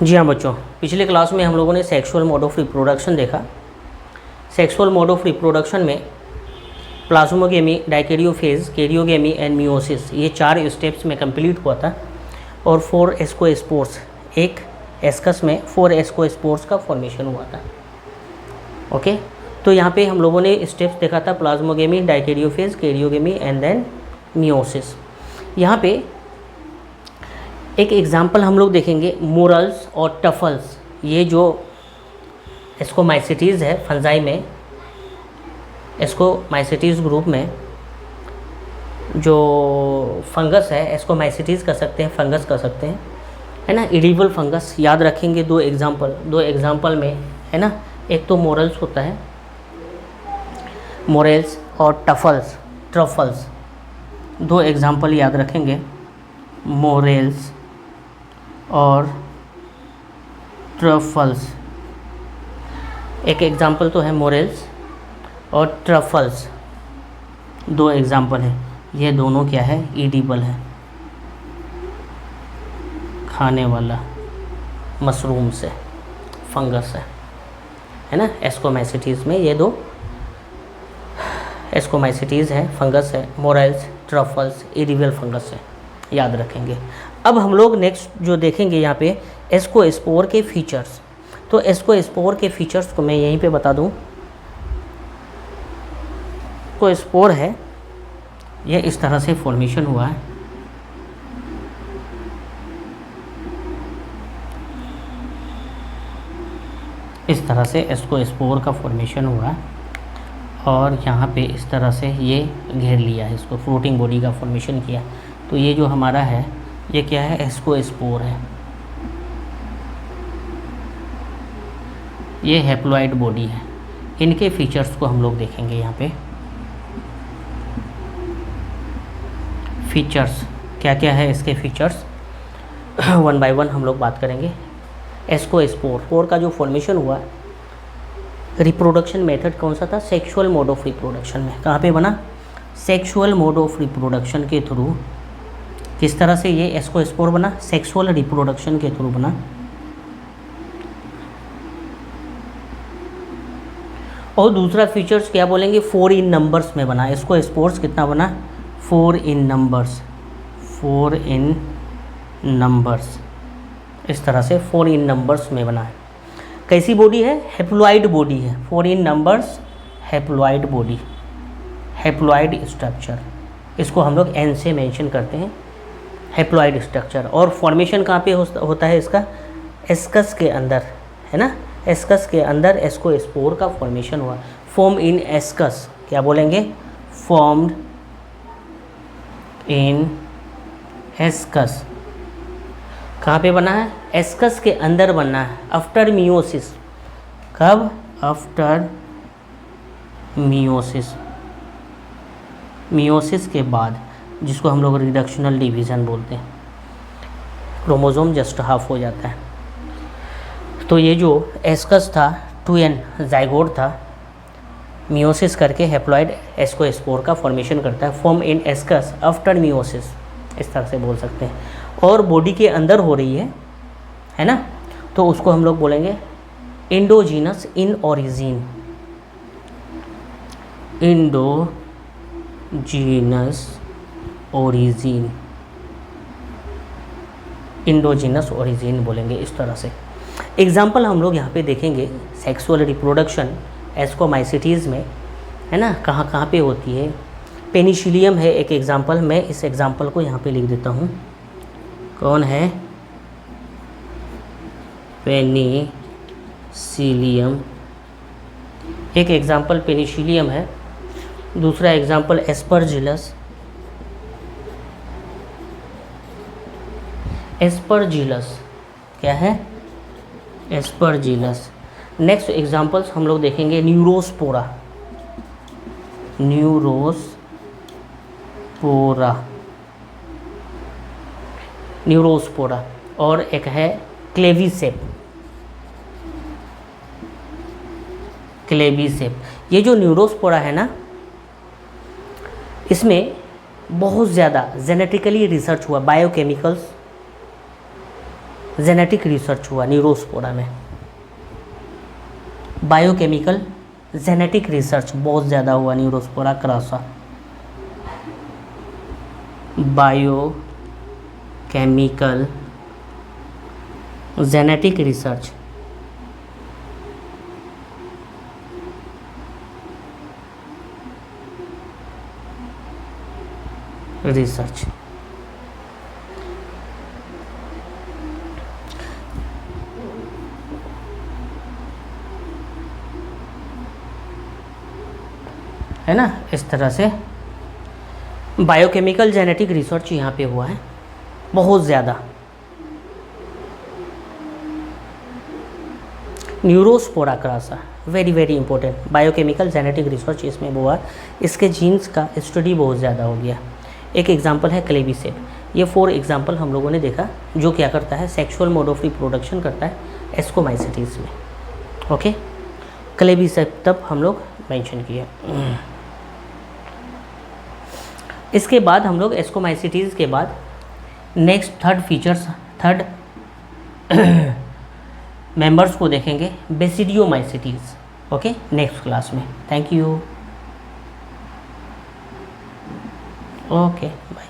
जी हाँ बच्चों, पिछले क्लास में हम लोगों ने सेक्सुअल मोड ऑफ रिप्रोडक्शन देखा। सेक्सुअल मोड ऑफ रिप्रोडक्शन में plasmogamy, dikaryophase, karyogamy and meiosis, ये 4 स्टेप्स में कंप्लीट हुआ था और 4 एस्कोस्पोर्स, एक एस्कस में 4 एस्कोस्पोर्स का फॉर्मेशन हुआ था। ओके, तो यहाँ पे हम लोगों ने स्टेप्स देखा था, plasmogamy, dikaryophase, karyogamy and then meiosis. यहाँ पे एक एग्जाम्पल हम लोग देखेंगे, मोरल्स और टफल्स। ये जो एस्कोमाइसिटीज़ है फंजाई में, एस्कोमाइसिटीज़ ग्रुप में जो फंगस है, एस्कोमाइसिटीज़ कर सकते हैं, फंगस कर सकते हैं, है ना। इडिबल फंगस याद रखेंगे। दो एग्जाम्पल में, है ना। एक तो मोरल्स होता है, मोरेल्स, और ट्रफल्स। दो एग्जाम्पल याद रखेंगे, मोरेल्स और ट्रफल्स। एक एग्जाम्पल तो है मोरेल्स और ट्रफल्स, दो एग्जाम्पल है। ये दोनों क्या है, ईडिबल है, खाने वाला मशरूम से फंगस है ना। एस्कोमाइसिटीज़ में ये दो एस्कोमाइसिटीज़ है, फंगस है। मोरेल्स, ट्रफल्स, ईडिबल फंगस है, याद रखेंगे। अब हम लोग नेक्स्ट जो देखेंगे यहाँ पे एस्कोस्पोर के फीचर्स। तो एस्कोस्पोर के फीचर्स को मैं यहीं पे बता दूँ। एस्कोस्पोर है, ये इस तरह से फॉर्मेशन हुआ है। इस तरह से एस्कोस्पोर का फॉर्मेशन हुआ है और यहाँ पे इस तरह से ये घेर लिया है, इसको फ्लोटिंग बॉडी का फॉर्मेशन किया। तो ये जो हमारा है, ये क्या है, एस्कोस्पोर है। ये हैप्लॉइड बॉडी है। इनके फीचर्स को हम लोग देखेंगे यहाँ पे। फीचर्स क्या क्या है, इसके फीचर्स वन बाय वन हम लोग बात करेंगे। एस्कोस्पोर का जो फॉर्मेशन हुआ, रिप्रोडक्शन मेथड कौन सा था, सेक्सुअल मोड ऑफ रिप्रोडक्शन में। कहाँ पे बना, सेक्सुअल मोड ऑफ रिप्रोडक्शन के थ्रू। किस तरह से ये एस्कोस्पोर बना, सेक्सुअल रिप्रोडक्शन के थ्रू बना। और दूसरा फीचर्स क्या बोलेंगे, 4 इन नंबर्स में बना। एस्कोस्पोर्स कितना बना, 4 इन नंबर्स, 4 इन नंबर्स। इस तरह से 4 इन नंबर्स में बना है। कैसी बॉडी है, हैप्लॉइड बॉडी है। 4 in numbers, haploid body, haploid structure. इसको हम लोग एन से मेंशन करते हैं, हैप्लॉइड स्ट्रक्चर। और फॉर्मेशन कहाँ पे होता है इसका, एस्कस के अंदर, है ना। एस्कस के अंदर एस्कोस्पोर का फॉर्मेशन हुआ। फॉर्म इन एस्कस, क्या बोलेंगे, फॉर्म्ड इन एस्कस। कहाँ पे बना है, एस्कस के अंदर बनना है। आफ्टर मियोसिस, कब, आफ्टर मियोसिस, मियोसिस के बाद, जिसको हम लोग रिडक्शनल डिवीज़न बोलते हैं। क्रोमोसोम जस्ट हाफ हो जाता है। तो ये जो एस्कस था, 2n जाइगोट था, मियोसिस करके हैप्लॉइड एस्कोस्पोर का फॉर्मेशन करता है। Form in ascus after meiosis, इस तरह से बोल सकते हैं। और बॉडी के अंदर हो रही है ना। तो उसको हम लोग बोलेंगे endogenous in origin, endogenous origin, endogenous origin बोलेंगे इस तरह से। एग्जाम्पल हम लोग यहाँ पे देखेंगे, सेक्सुअल रिप्रोडक्शन एस्कोमाइसिटीज़ में, है ना, कहाँ कहाँ पे होती है। पेनिसिलियम है एक एग्जाम्पल। मैं इस एग्जाम्पल को यहाँ पे लिख देता हूँ। कौन है, पेनिसिलियम। एक एग्जाम्पल पेनिसिलियम है, दूसरा एग्जाम्पल एस्परजिलस। एस्परजिलस क्या है, एस्परजिलस। नेक्स्ट एग्जाम्पल्स हम लोग देखेंगे, न्यूरोस्पोरा, न्यूरोस्पोरा। और एक है क्लेविसेप, ये जो न्यूरोस्पोरा है ना, इसमें बहुत ज़्यादा जेनेटिकली रिसर्च हुआ, बायोकेमिकल्स जेनेटिक रिसर्च हुआ न्यूरोस्पोरा में। बायोकेमिकल जेनेटिक रिसर्च बहुत ज़्यादा हुआ Neurospora crassa. Biochemical genetic research है ना। इस तरह से बायोकेमिकल जेनेटिक रिसर्च यहाँ पे हुआ है बहुत ज़्यादा। Neurospora crassa very very important, biochemical genetic research इसमें हुआ, इसके जीन्स का स्टडी बहुत ज़्यादा हो गया। एक एग्जांपल है क्लेविसेप। ये 4 एग्जांपल हम लोगों ने देखा जो क्या करता है, सेक्सुअल मोड ऑफ रिप्रोडक्शन करता है एस्कोमाइसिटीज़ में। ओके, क्लेविसेप तब हम लोग मेंशन किए। इसके बाद हम लोग एस्कोमाइसिटीज़ के बाद नेक्स्ट थर्ड मेंबर्स को देखेंगे, बेसिडियोमाइसिटीज़। ओके, नेक्स्ट क्लास में। Thank you. Okay bye.